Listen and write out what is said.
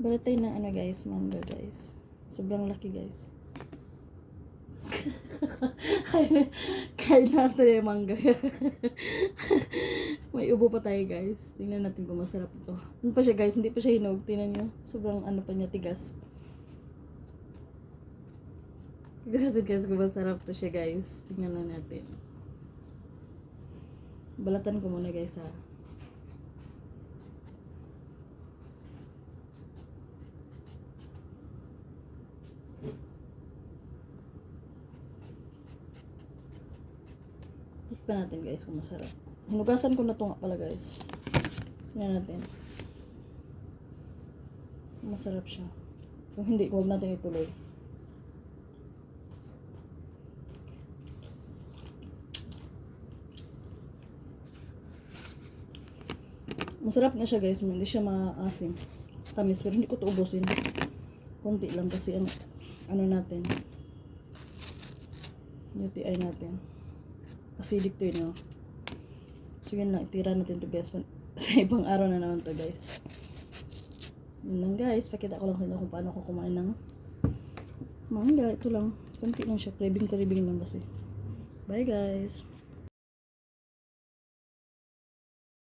Balatay na ano guys, mangga guys. Sobrang laki guys. Kain na ito yung mangga. May ubo pa tayo guys. Tingnan natin kung masarap ito. Ano pa siya guys, hindi pa siya hinog. Tingnan nyo. Sobrang ano pa niya, tigas. Tingnan natin guys kung masarap to siya guys. Tingnan na natin. Balatan ko muna guys ha. Tikpan natin guys kung masarap. Hinugasan ko na ito nga pala guys. Tingnan natin. Masarap siya. Kung hindi, huwag natin ituloy. Masarap nga siya guys, hindi siya maasim. Tamis, pero hindi ko ito ubusin. Kunti lang kasi ano natin. UTI natin. Acidic to yun, no? So yun lang, itira natin to guys. Sa ibang araw na naman to guys. Yun lang guys, pakita ko lang sa inyo kung paano ako kumain ng mangga. Ito lang, kunti lang siya. Craving lang kasi. Bye guys!